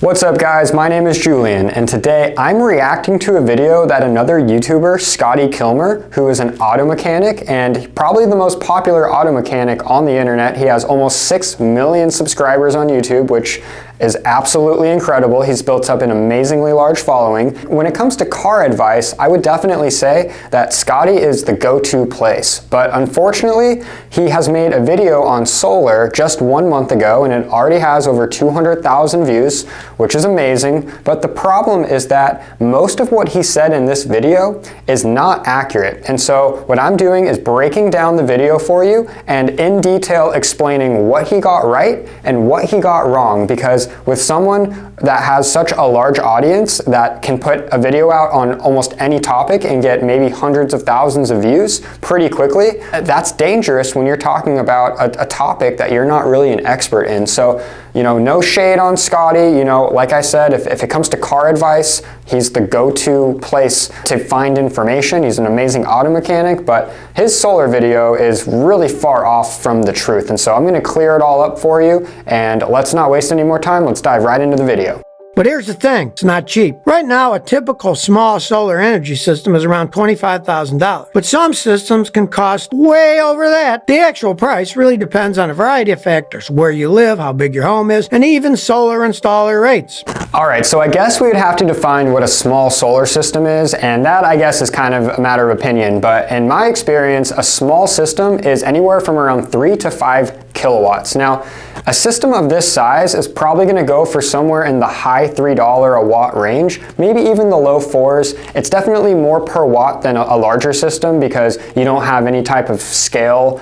What's up guys, my name is Julian and today I'm reacting to a video that another YouTuber, Scotty Kilmer, who is an auto mechanic and probably the most popular auto mechanic on the internet. He has almost 6 million subscribers on YouTube, which is absolutely incredible. He's built up an amazingly large following. When it comes to car advice, I would definitely say that Scotty is the go-to place. But unfortunately, he has made a video on solar just 1 month ago and it already has over 200,000 views, which is amazing. But the problem is that most of what he said in this video is not accurate. And so what I'm doing is breaking down the video for you and in detail explaining what he got right and what he got wrong, because with someone that has such a large audience that can put a video out on almost any topic and get maybe hundreds of thousands of views pretty quickly, that's dangerous when you're talking about a topic that you're not really an expert in. So, you know, no shade on Scotty. You know, like I said, if it comes to car advice, he's the go-to place to find information. He's an amazing auto mechanic, but his solar video is really far off from the truth. And so I'm gonna clear it all up for you, and let's not waste any more time. Let's dive right into the video. But here's the thing, it's not cheap. Right now, a typical small solar energy system is around $25,000. But some systems can cost way over that. The actual price really depends on a variety of factors: where you live, how big your home is, and even solar installer rates. All right, so I guess we would have to define what a small solar system is, and that I guess is kind of a matter of opinion. But in my experience, a small system is anywhere from around 3 to 5 kilowatts. Now, a system of this size is probably going to go for somewhere in the high $3 a watt range, maybe even the low 4s. It's definitely more per watt than a larger system because you don't have any type of scale,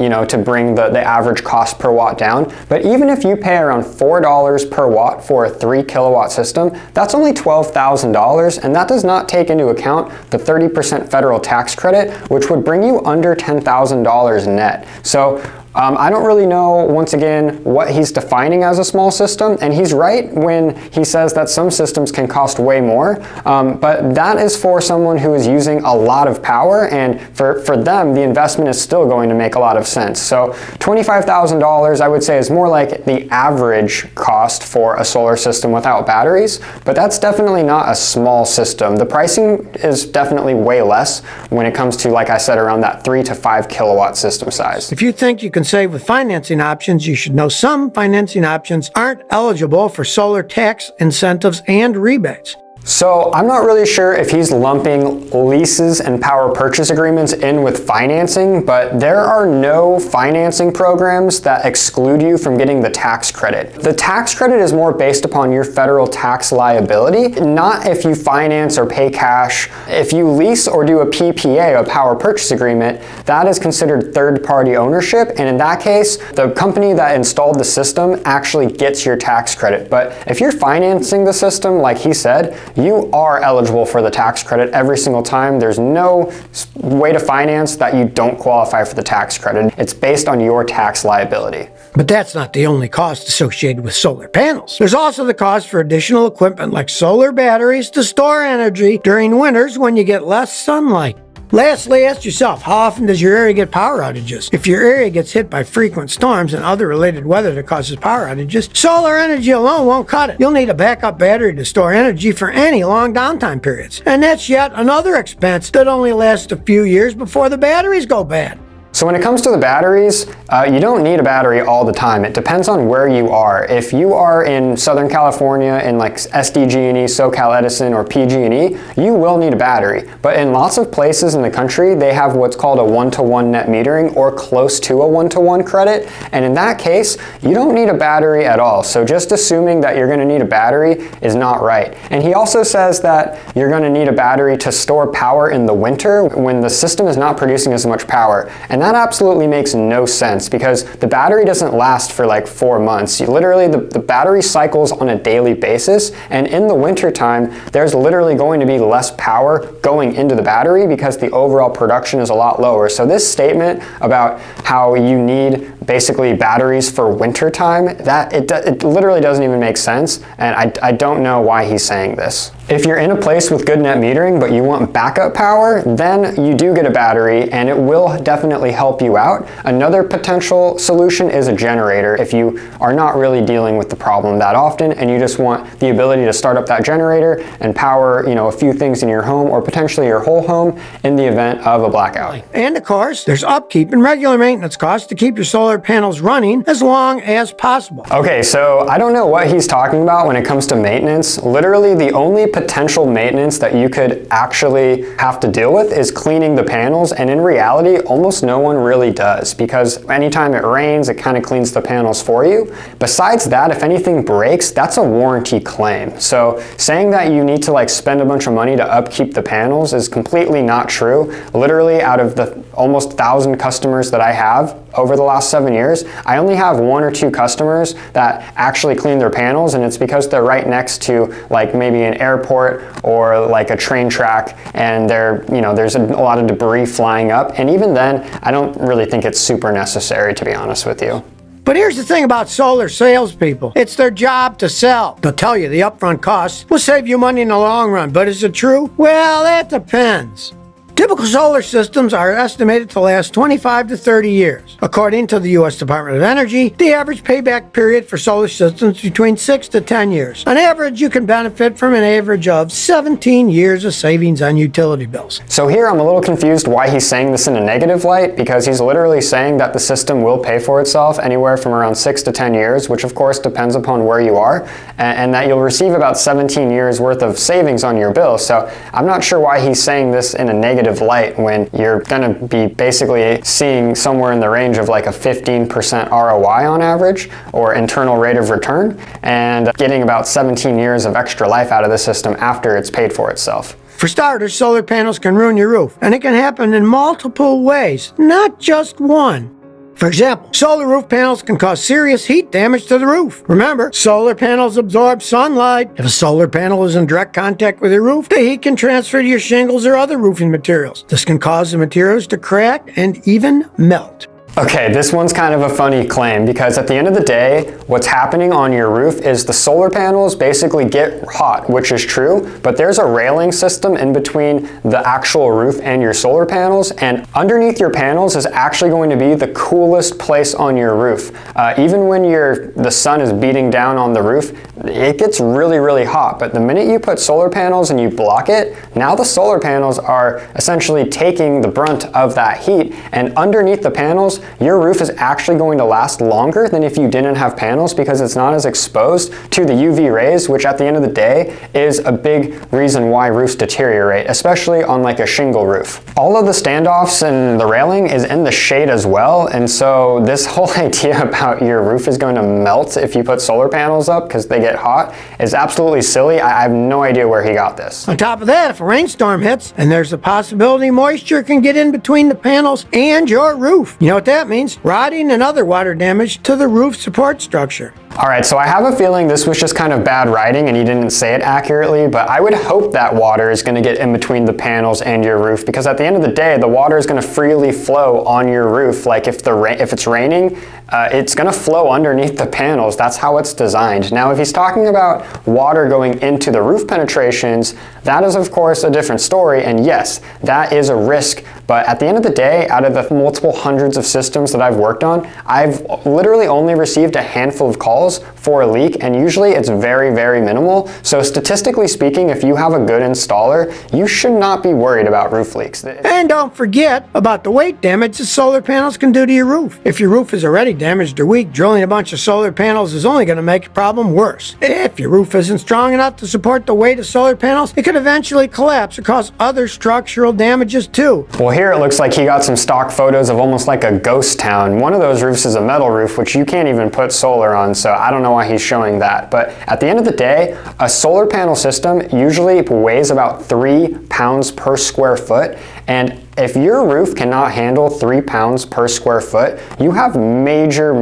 you know, to bring the average cost per watt down. But even if you pay around $4 per watt for a 3 kilowatt system, that's only $12,000, and that does not take into account the 30% federal tax credit, which would bring you under $10,000 net. So I don't really know, once again, what he's defining as a small system, and he's right when he says that some systems can cost way more, but that is for someone who is using a lot of power, and for them, the investment is still going to make a lot of sense. So $25,000, I would say, is more like the average cost for a solar system without batteries, but that's definitely not a small system. The pricing is definitely way less when it comes to, like I said, around that 3 to 5 kilowatt system size. If you think you can save with financing options, you should know some financing options aren't eligible for solar tax incentives and rebates. So I'm not really sure if he's lumping leases and power purchase agreements in with financing, but there are no financing programs that exclude you from getting the tax credit. The tax credit is more based upon your federal tax liability, not if you finance or pay cash. If you lease or do a PPA, a power purchase agreement, that is considered third-party ownership, and in that case, the company that installed the system actually gets your tax credit. But if you're financing the system, like he said, you are eligible for the tax credit every single time. There's no way to finance that you don't qualify for the tax credit. It's based on your tax liability. But that's not the only cost associated with solar panels. There's also the cost for additional equipment like solar batteries to store energy during winters when you get less sunlight. Lastly, ask yourself, how often does your area get power outages? If your area gets hit by frequent storms and other related weather that causes power outages, solar energy alone won't cut it. You'll need a backup battery to store energy for any long downtime periods. And that's yet another expense that only lasts a few years before the batteries go bad. So when it comes to the batteries, you don't need a battery all the time. It depends on where you are. If you are in Southern California in like SDG&E, SoCal Edison, or PG&E, you will need a battery. But in lots of places in the country, they have what's called a 1-to-1 net metering or close to a 1-to-1 credit. And in that case, you don't need a battery at all. So just assuming that you're going to need a battery is not right. And he also says that you're going to need a battery to store power in the winter when the system is not producing as much power. And that absolutely makes no sense because the battery doesn't last for like 4 months. Literally, the battery cycles on a daily basis, and in the winter time, there's literally going to be less power going into the battery because the overall production is a lot lower. So this statement about how you need basically batteries for winter time, it literally doesn't even make sense, and I don't know why he's saying this. If you're in a place with good net metering but you want backup power, then you do get a battery and it will definitely help you out. Another potential solution is a generator if you are not really dealing with the problem that often and you just want the ability to start up that generator and power, a few things in your home or potentially your whole home in the event of a blackout. And of course, there's upkeep and regular maintenance costs to keep your solar panels running as long as possible. Okay, so I don't know what he's talking about when it comes to maintenance. Literally, the only potential maintenance that you could actually have to deal with is cleaning the panels, and in reality, almost no one really does, because anytime it rains, it kind of cleans the panels for you. Besides that, if anything breaks, that's a warranty claim. So saying that you need to spend a bunch of money to upkeep the panels is completely not true. Literally, out of the almost 1,000 customers that I have over the last 7 years, I only have 1 or 2 customers that actually clean their panels, and it's because they're right next to maybe an airport or a train track, and there's a lot of debris flying up, and even then I don't really think it's super necessary, to be honest with you. But here's the thing about solar salespeople. It's their job to sell. They'll tell you the upfront costs will save you money in the long run, but is it true? Well, that depends. Typical solar systems are estimated to last 25 to 30 years. According to the U.S. Department of Energy, the average payback period for solar systems is between 6 to 10 years. On average, you can benefit from an average of 17 years of savings on utility bills. So here I'm a little confused why he's saying this in a negative light, because he's literally saying that the system will pay for itself anywhere from around 6 to 10 years, which of course depends upon where you are, and that you'll receive about 17 years worth of savings on your bill. So I'm not sure why he's saying this in a negative light when you're going to be basically seeing somewhere in the range of a 15% ROI on average, or internal rate of return, and getting about 17 years of extra life out of the system after it's paid for itself. For starters, solar panels can ruin your roof, and it can happen in multiple ways, not just one. For example, solar roof panels can cause serious heat damage to the roof. Remember, solar panels absorb sunlight. If a solar panel is in direct contact with your roof, the heat can transfer to your shingles or other roofing materials. This can cause the materials to crack and even melt. Okay, this one's kind of a funny claim, because at the end of the day, what's happening on your roof is the solar panels basically get hot, which is true, but there's a railing system in between the actual roof and your solar panels, and underneath your panels is actually going to be the coolest place on your roof. Even when the sun is beating down on the roof, it gets really, really hot, but the minute you put solar panels and you block it, now the solar panels are essentially taking the brunt of that heat, and underneath the panels, your roof is actually going to last longer than if you didn't have panels, because it's not as exposed to the UV rays, which at the end of the day is a big reason why roofs deteriorate, especially on a shingle roof. All of the standoffs and the railing is in the shade as well, and so this whole idea about your roof is going to melt if you put solar panels up because they get hot is absolutely silly. I have no idea where he got this. On top of that, if a rainstorm hits, and there's a possibility moisture can get in between the panels and your roof. You know what that means? Rotting and other water damage to the roof support structure. Alright, so I have a feeling this was just kind of bad writing and he didn't say it accurately, but I would hope that water is going to get in between the panels and your roof, because at the end of the day, the water is going to freely flow on your roof. If it's raining, it's going to flow underneath the panels. That's how it's designed. Now, if he's talking about water going into the roof penetrations, that is of course a different story, and yes, that is a risk, but at the end of the day, out of the multiple hundreds of systems that I've worked on, I've literally only received a handful of calls for a leak, and usually it's very, very minimal. So statistically speaking, if you have a good installer, you should not be worried about roof leaks. And don't forget about the weight damage that solar panels can do to your roof. If your roof is already damaged or weak, drilling a bunch of solar panels is only going to make the problem worse. If your roof isn't strong enough to support the weight of solar panels, it could eventually collapse or cause other structural damages too. Well, here it looks like he got some stock photos of almost like a ghost town. One of those roofs is a metal roof, which you can't even put solar on, so I don't know why he's showing that. But at the end of the day, a solar panel system usually weighs about 3 pounds per square foot, and if your roof cannot handle 3 pounds per square foot, you have major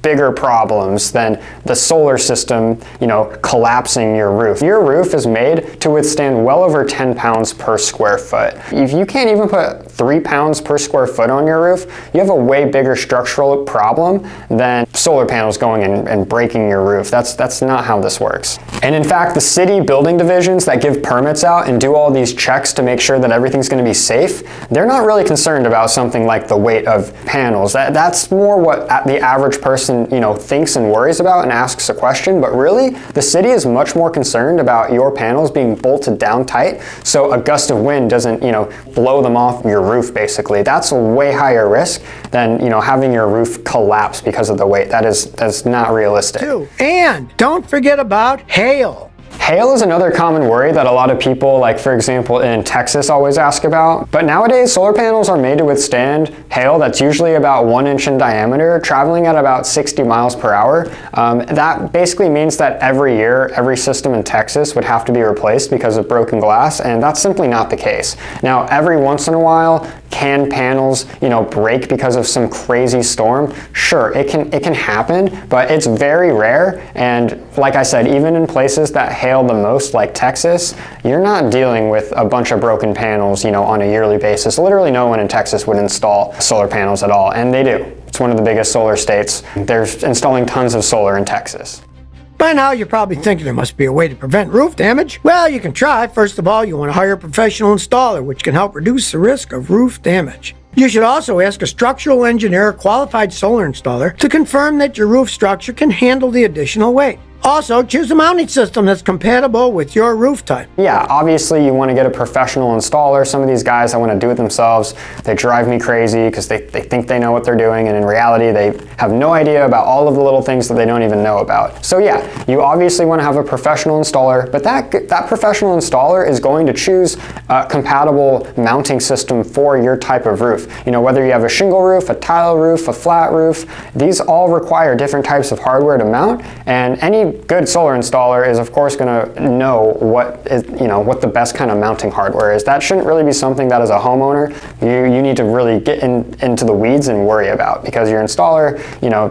bigger problems than the solar system, collapsing your roof. Your roof is made to withstand well over 10 pounds per square foot. If you can't even put 3 pounds per square foot on your roof, you have a way bigger structural problem than solar panels going and breaking your roof. That's not how this works. And in fact, the city building divisions that give permits out and do all these checks to make sure that everything's going to be safe, they're not really concerned about something like the weight of panels. That's more what the average person, thinks and worries about and asks a question, but really, the city is much more concerned about your panels being bolted down tight so a gust of wind doesn't, blow them off your roof, basically. That's a way higher risk than, having your roof collapse because of the weight. That's not realistic. And don't forget about hail. Hail is another common worry that a lot of people, like for example in Texas, always ask about. But nowadays, solar panels are made to withstand hail that's usually about 1 inch in diameter, traveling at about 60 miles per hour. That basically means that every year, every system in Texas would have to be replaced because of broken glass, and that's simply not the case. Now, every once in a while, can panels, break because of some crazy storm? Sure, it can happen, but it's very rare. And like I said, even in places that hail the most, like Texas, you're not dealing with a bunch of broken panels, on a yearly basis. Literally no one in Texas would install solar panels at all, and they do. It's one of the biggest solar states. They're installing tons of solar in Texas. By now, you're probably thinking there must be a way to prevent roof damage. Well, you can try. First of all, you want to hire a professional installer, which can help reduce the risk of roof damage. You should also ask a structural engineer or qualified solar installer to confirm that your roof structure can handle the additional weight. Also, choose a mounting system that's compatible with your roof type. Yeah, obviously you want to get a professional installer. Some of these guys that want to do it themselves, they drive me crazy because they think they know what they're doing, and in reality they have no idea about all of the little things that they don't even know about. So yeah, you obviously want to have a professional installer, but that professional installer is going to choose a compatible mounting system for your type of roof. Whether you have a shingle roof, a tile roof, a flat roof, these all require different types of hardware to mount, and any good solar installer is of course going to know what the best kind of mounting hardware is. That shouldn't really be something that as a homeowner you need to really get into the weeds and worry about, because your installer,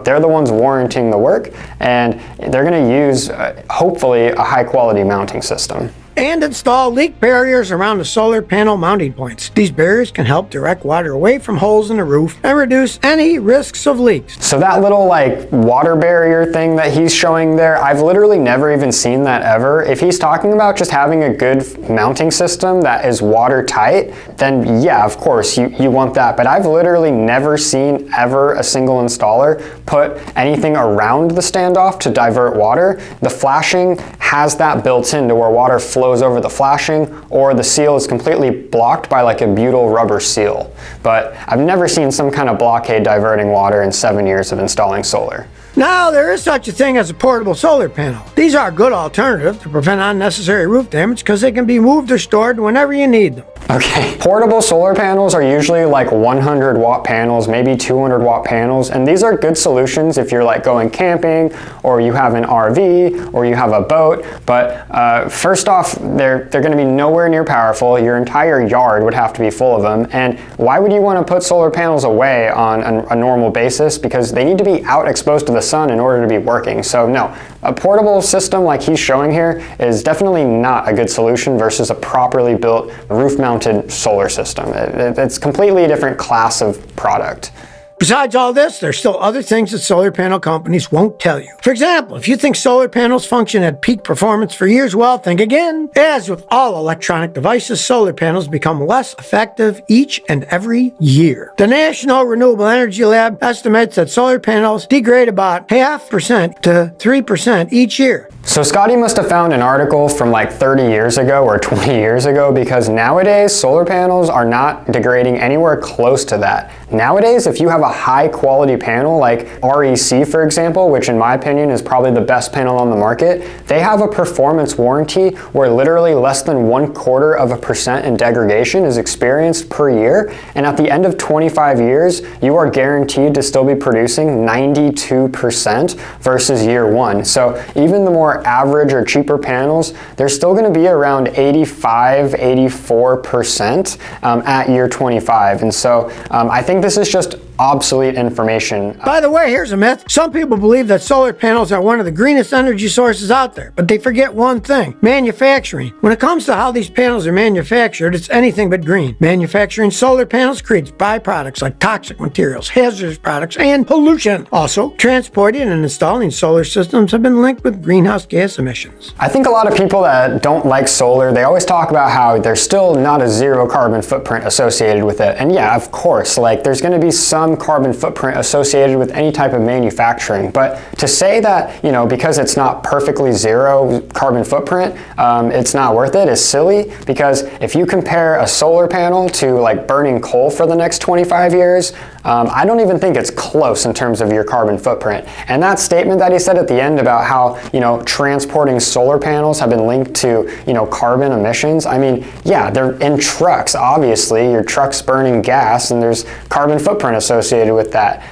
they're the ones warranting the work, and they're going to use hopefully a high quality mounting system. And install leak barriers around the solar panel mounting points. These barriers can help direct water away from holes in the roof and reduce any risks of leaks. So that little water barrier thing that he's showing there, I've literally never even seen that ever. If he's talking about just having a good mounting system that is watertight, then yeah, of course you want that. But I've literally never seen ever a single installer put anything around the standoff to divert water. The flashing has that built in to where water flows over the flashing, or the seal is completely blocked by a butyl rubber seal. But I've never seen some kind of blockade diverting water in 7 years of installing solar. Now, there is such a thing as a portable solar panel. These are a good alternative to prevent unnecessary roof damage because they can be moved or stored whenever you need them. Okay, portable solar panels are usually 100 watt panels, maybe 200 watt panels, and these are good solutions if you're going camping, or you have an RV, or you have a boat. But first off, they're going to be nowhere near powerful. Your entire yard would have to be full of them, and why would you want to put solar panels away on a normal basis? Because they need to be out exposed to the sun in order to be working. So no, a portable system like he's showing here is definitely not a good solution versus a properly built roof-mounted solar system. It's completely a different class of product. Besides all this, there's still other things that solar panel companies won't tell you. For example, if you think solar panels function at peak performance for years, well, think again. As with all electronic devices, solar panels become less effective each and every year. The National Renewable Energy Lab estimates that solar panels degrade about 0.5% to 3% each year. So Scotty must have found an article from 30 years ago or 20 years ago, because nowadays solar panels are not degrading anywhere close to that. Nowadays, if you have a high quality panel like REC, for example, which in my opinion is probably the best panel on the market, they have a performance warranty where literally less than 0.25% in degradation is experienced per year. And at the end of 25 years, you are guaranteed to still be producing 92% versus year one. So even the more average or cheaper panels, they're still going to be around 85–84% at year 25. And so I think this is just obsolete information. By the way, here's a myth. Some people believe that solar panels are one of the greenest energy sources out there, but they forget one thing: manufacturing. When it comes to how these panels are manufactured, it's anything but green. Manufacturing solar panels creates byproducts like toxic materials, hazardous products, and pollution. Also, transporting and installing solar systems have been linked with greenhouse gas emissions. I think a lot of people that don't like solar, they always talk about how there's still not a zero carbon footprint associated with it. And yeah, of course, like there's going to be some carbon footprint associated with any type of manufacturing. But to say that, you know, because it's not perfectly zero carbon footprint, it's not worth it is silly, because if you compare a solar panel to like burning coal for the next 25 years, I don't even think it's close in terms of your carbon footprint. And that statement that he said at the end about how, you know, transporting solar panels have been linked to, you know, carbon emissions. I mean, yeah, they're in trucks, obviously. Your truck's burning gas and there's carbon footprint associated with that.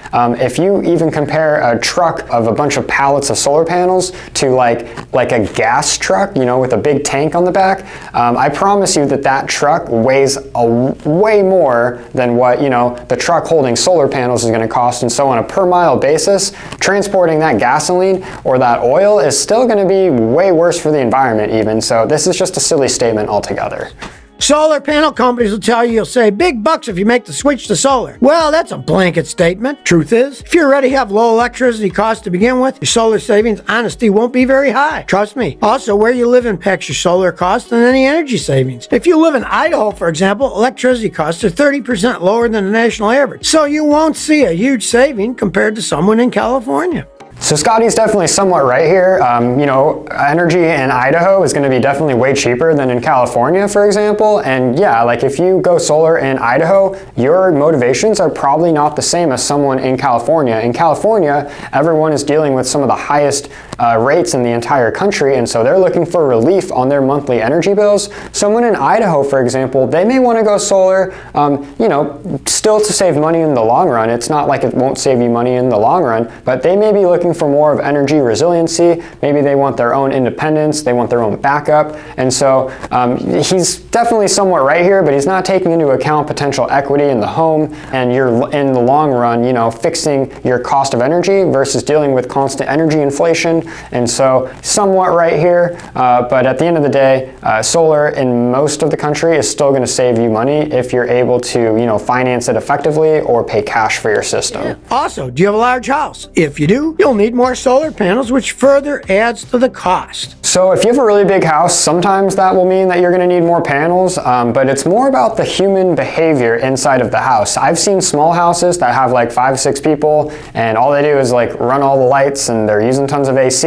If you even compare a truck of a bunch of pallets of solar panels to like a gas truck, you know, with a big tank on the back, I promise you that that truck weighs way more than what, you know, the truck holding solar panels is going to cost. And so on a per mile basis, transporting that gasoline or that oil is still going to be way worse for the environment even. So this is just a silly statement altogether. Solar panel companies will tell you you'll save big bucks if you make the switch to solar. Well, that's a blanket statement. Truth is, if you already have low electricity costs to begin with, your solar savings honesty won't be very high. Trust me. Also, where you live impacts your solar costs and any energy savings. If you live in Idaho, for example, electricity costs are 30% lower than the national average, so you won't see a huge saving compared to someone in California. So Scotty's definitely somewhat right here. You know, energy in Idaho is going to be definitely way cheaper than in California, for example. And yeah, like if you go solar in Idaho, your motivations are probably not the same as someone in California. In California, everyone is dealing with some of the highest rates in the entire country, and so they're looking for relief on their monthly energy bills. Someone in Idaho, for example, they may want to go solar, you know, still to save money in the long run. It's not like it won't save you money in the long run, but they may be looking for more of energy resiliency. Maybe they want their own independence, they want their own backup, and so he's definitely somewhat right here, but he's not taking into account potential equity in the home, and you're in the long run, you know, fixing your cost of energy versus dealing with constant energy inflation. And so somewhat right here, but at the end of the day, solar in most of the country is still going to save you money if you're able to, you know, finance it effectively or pay cash for your system. Yeah. Also, do you have a large house? If you do, you'll need more solar panels, which further adds to the cost. So if you have a really big house, sometimes that will mean that you're going to need more panels, but it's more about the human behavior inside of the house. I've seen small houses that have like 5-6 people, and all they do is like run all the lights and they're using tons of AC,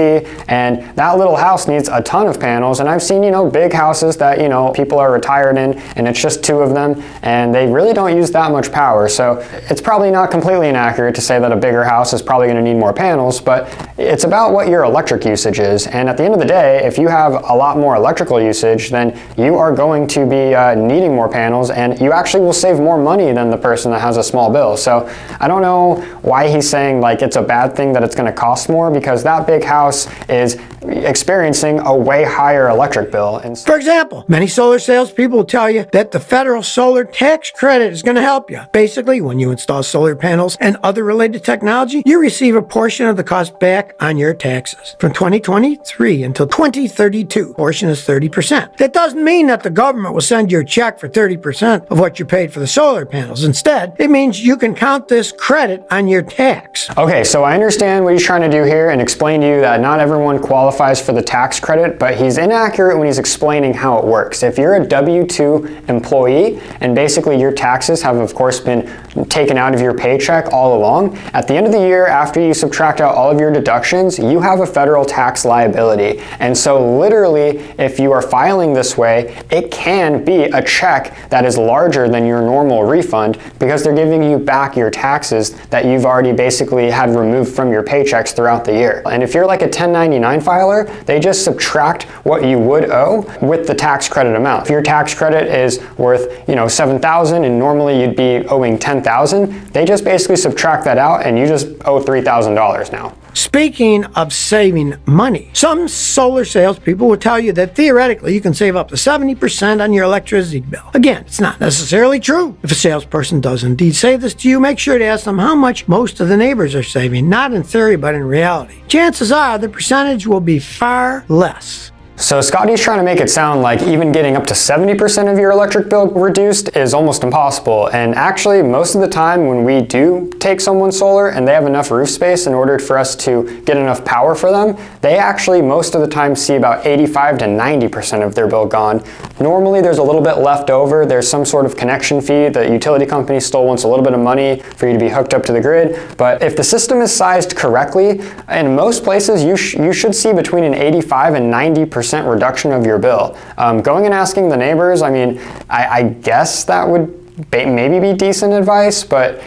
and that little house needs a ton of panels. And I've seen, you know, big houses that, you know, people are retired in, and it's just 2 of them, and they really don't use that much power. So it's probably not completely inaccurate to say that a bigger house is probably going to need more panels, but it's about what your electric usage is. And at the end of the day, if you have a lot more electrical usage, then you are going to be needing more panels, and you actually will save more money than the person that has a small bill. So I don't know why he's saying like it's a bad thing that it's going to cost more, because that big house is experiencing a way higher electric bill. And for example, many solar salespeople will tell you that the federal solar tax credit is going to help you. Basically, when you install solar panels and other related technology, you receive a portion of the cost back on your taxes. From 2023 until 2032, portion is 30%. That doesn't mean that the government will send you a check for 30% of what you paid for the solar panels. Instead, it means you can count this credit on your tax. Okay, so I understand what he's trying to do here and explain to you that not everyone qualifies for the tax credit, but he's inaccurate when he's explaining how it works. If you're a W-2 employee and basically your taxes have of course been taken out of your paycheck all along, at the end of the year, after you subtract out all of your deductions, you have a federal tax liability. And so literally, if you are filing this way, it can be a check that is larger than your normal refund, because they're giving you back your taxes that you've already basically had removed from your paychecks throughout the year. And if you're like a 1099 filer, they just subtract what you would owe with the tax credit amount. If your tax credit is worth, you know, $7,000 and normally you'd be owing $10,000, they just basically subtract that out and you just owe $3,000 now. Speaking of saving money, some solar salespeople will tell you that theoretically you can save up to 70% on your electricity bill. Again, it's not necessarily true. If a salesperson does indeed say this to you, make sure to ask them how much most of the neighbors are saving, not in theory but in reality. Chances are the percentage will be far less. So Scotty's trying to make it sound like even getting up to 70% of your electric bill reduced is almost impossible. And actually, most of the time when we do take someone's solar and they have enough roof space in order for us to get enough power for them, they actually most of the time see about 85 to 90% of their bill gone. Normally there's a little bit left over. There's some sort of connection fee. The utility company still wants a little bit of money for you to be hooked up to the grid. But if the system is sized correctly, in most places you should see between an 85 and 90% reduction of your bill. Going and asking the neighbors, I mean, I guess that would maybe be decent advice, but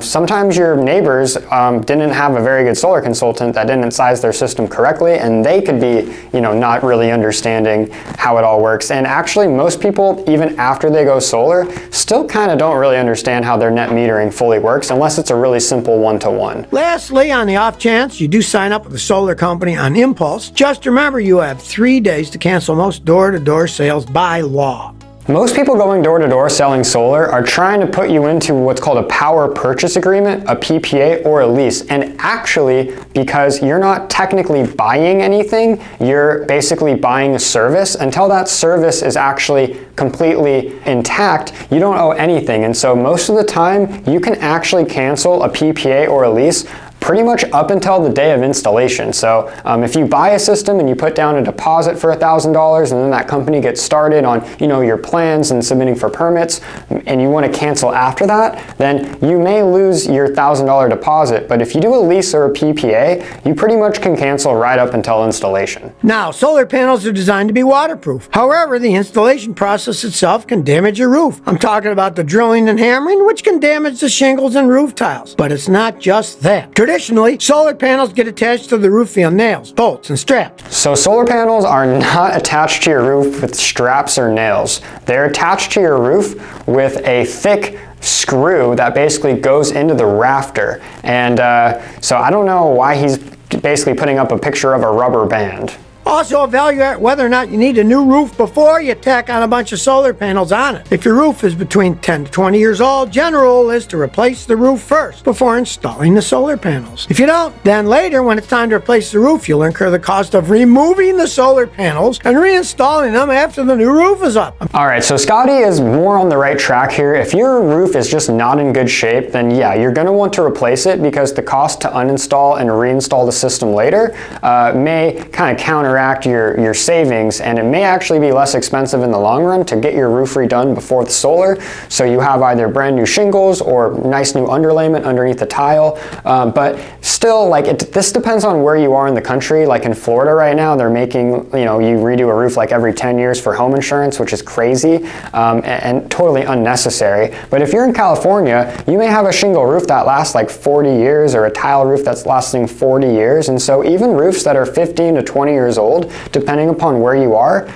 sometimes your neighbors didn't have a very good solar consultant that didn't size their system correctly, and they could be, not really understanding how it all works. And actually, most people, even after they go solar, still kind of don't really understand how their net metering fully works, unless it's a really simple one-to-one. Lastly, on the off chance you do sign up with a solar company on impulse, just remember you have 3 days to cancel most door-to-door sales by law. Most people going door-to-door selling solar are trying to put you into what's called a power purchase agreement, a PPA, or a lease. And actually, because you're not technically buying anything, you're basically buying a service. Until that service is actually completely intact, you don't owe anything. And so most of the time, you can actually cancel a PPA or a lease pretty much up until the day of installation. So if you buy a system and you put down a deposit for $1,000 and then that company gets started on your plans and submitting for permits, and you want to cancel after that, then you may lose your $1,000 deposit. But if you do a lease or a PPA, you pretty much can cancel right up until installation. Now, solar panels are designed to be waterproof. However, the installation process itself can damage your roof. I'm talking about the drilling and hammering, which can damage the shingles and roof tiles. But it's not just that. Traditionally, solar panels get attached to the roof via nails, bolts, and straps. So solar panels are not attached to your roof with straps or nails. They're attached to your roof with a thick screw that basically goes into the rafter. And so I don't know why he's basically putting up a picture of a rubber band. Also, evaluate whether or not you need a new roof before you tack on a bunch of solar panels on it. If your roof is between 10 to 20 years old, general rule is to replace the roof first before installing the solar panels. If you don't, then later when it's time to replace the roof, you'll incur the cost of removing the solar panels and reinstalling them after the new roof is up. Alright, so Scotty is more on the right track here. If your roof is just not in good shape, then yeah, you're going to want to replace it because the cost to uninstall and reinstall the system later may kind of counteract your savings, and it may actually be less expensive in the long run to get your roof redone before the solar, so you have either brand new shingles or nice new underlayment underneath the tile. But still, this depends on where you are in the country. Like in Florida right now, they're making you redo a roof like every 10 years for home insurance, which is crazy and totally unnecessary. But if you're in California, you may have a shingle roof that lasts like 40 years or a tile roof that's lasting 40 years. And so even roofs that are 15 to 20 years old, depending upon where you are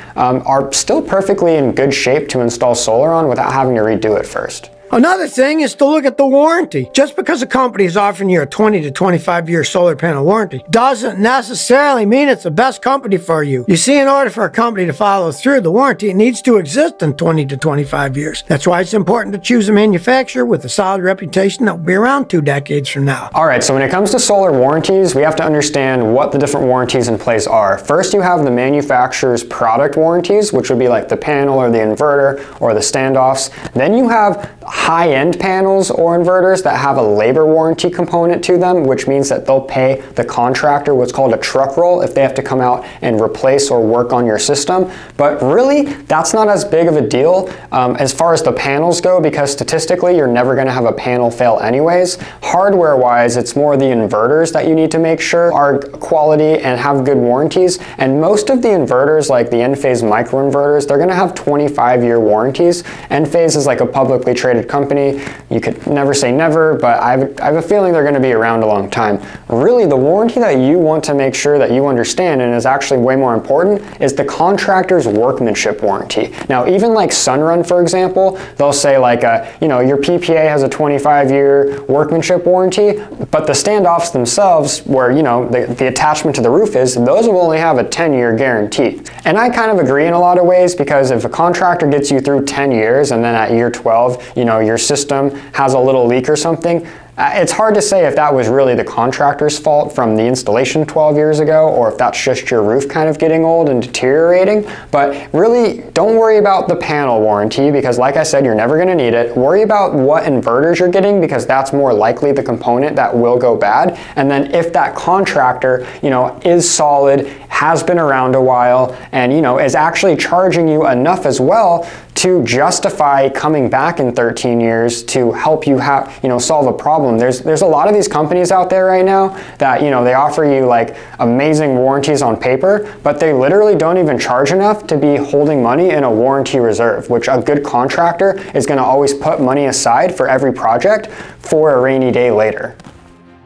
still perfectly in good shape to install solar on without having to redo it first. Another thing is to look at the warranty. Just because a company is offering you a 20 to 25 year solar panel warranty doesn't necessarily mean it's the best company for you. You see, in order for a company to follow through, the warranty needs to exist in 20 to 25 years. That's why it's important to choose a manufacturer with a solid reputation that will be around 2 decades from now. Alright, so when it comes to solar warranties, we have to understand what the different warranties in place are. First, you have the manufacturer's product warranties, which would be like the panel or the inverter or the standoffs. Then you have high-end panels or inverters that have a labor warranty component to them, which means that they'll pay the contractor what's called a truck roll if they have to come out and replace or work on your system. But really, that's not as big of a deal as far as the panels go, because statistically, you're never going to have a panel fail anyways. Hardware-wise, it's more the inverters that you need to make sure are quality and have good warranties. And most of the inverters, like the Enphase microinverters, they're going to have 25-year warranties. Enphase is like a publicly traded company. You could never say never, but I have a feeling they're going to be around a long time. Really, the warranty that you want to make sure that you understand, and is actually way more important, is the contractor's workmanship warranty. Now, even like Sunrun, for example, they'll say like, your PPA has a 25-year workmanship warranty, but the standoffs themselves, where the attachment to the roof is, those will only have a 10-year guarantee. And I kind of agree in a lot of ways, because if a contractor gets you through 10 years and then at year 12, your system has a little leak or something, it's hard to say if that was really the contractor's fault from the installation 12 years ago, or if that's just your roof kind of getting old and deteriorating. But really, don't worry about the panel warranty, because like I said, you're never going to need it. Worry about what inverters you're getting, because that's more likely the component that will go bad. And then if that contractor, is solid, has been around a while, and is actually charging you enough as well to justify coming back in 13 years to help you solve a problem. There's a lot of these companies out there right now that they offer you like amazing warranties on paper, but they literally don't even charge enough to be holding money in a warranty reserve, which a good contractor is going to always put money aside for every project for a rainy day later.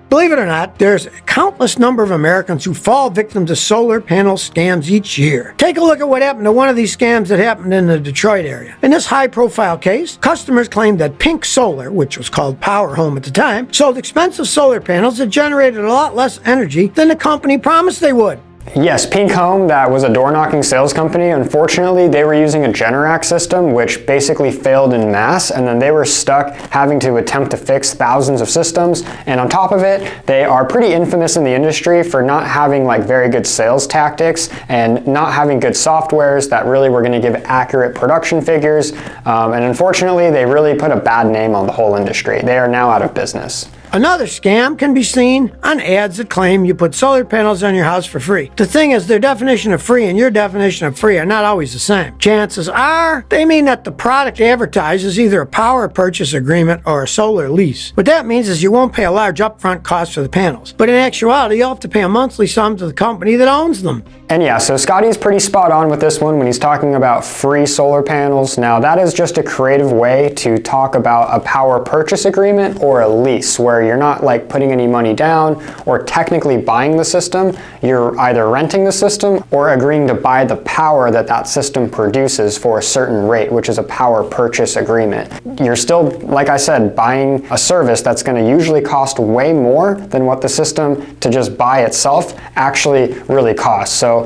Believe it or not, there's a countless number of Americans who fall victim to solar panel scams each year. Take a look at what happened to one of these scams that happened in the Detroit area. In this high-profile case, customers claimed that Pink Solar, which was called Power Home at the time, sold expensive solar panels that generated a lot less energy than the company promised they would. Yes, Pink Home, that was a door-knocking sales company. Unfortunately, they were using a Generac system, which basically failed in mass, and then they were stuck having to attempt to fix thousands of systems. And on top of it, they are pretty infamous in the industry for not having like very good sales tactics and not having good softwares that really were going to give accurate production figures. And unfortunately, they really put a bad name on the whole industry. They are now out of business. Another scam can be seen on ads that claim you put solar panels on your house for free. The thing is, their definition of free and your definition of free are not always the same. Chances are they mean that the product advertised is either a power purchase agreement or a solar lease. What that means is you won't pay a large upfront cost for the panels, but in actuality, you'll have to pay a monthly sum to the company that owns them. And yeah, so Scotty's pretty spot on with this one when he's talking about free solar panels. Now, that is just a creative way to talk about a power purchase agreement or a lease, where you're not like putting any money down or technically buying the system. You're either renting the system or agreeing to buy the power that that system produces for a certain rate, which is a power purchase agreement. You're still, like I said, buying a service that's going to usually cost way more than what the system to just buy itself actually really costs. So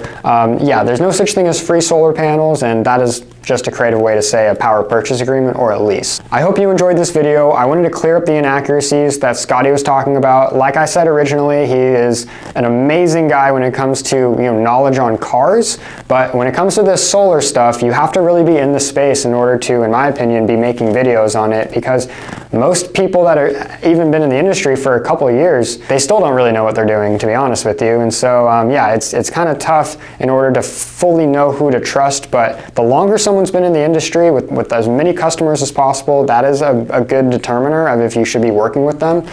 yeah, there's no such thing as free solar panels, and that is just a creative way to say a power purchase agreement or a lease. I hope you enjoyed this video. I wanted to clear up the inaccuracies that Scotty was talking about. Like I said originally, he is an amazing guy when it comes to knowledge on cars, but when it comes to this solar stuff, you have to really be in the space in order to, in my opinion, be making videos on it, because most people that are even been in the industry for a couple of years, they still don't really know what they're doing, to be honest with you. And so yeah, it's kind of tough in order to fully know who to trust, but the longer someone's been in the industry with as many customers as possible, that is a good determiner of if you should be working with them.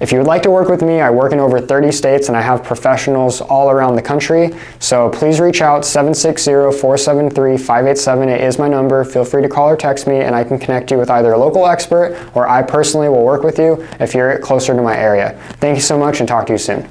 If you would like to work with me, I work in over 30 states and I have professionals all around the country. So please reach out. 760-473-5878 is my number. Feel free to call or text me and I can connect you with either a local expert or I personally will work with you if you're closer to my area. Thank you so much and talk to you soon.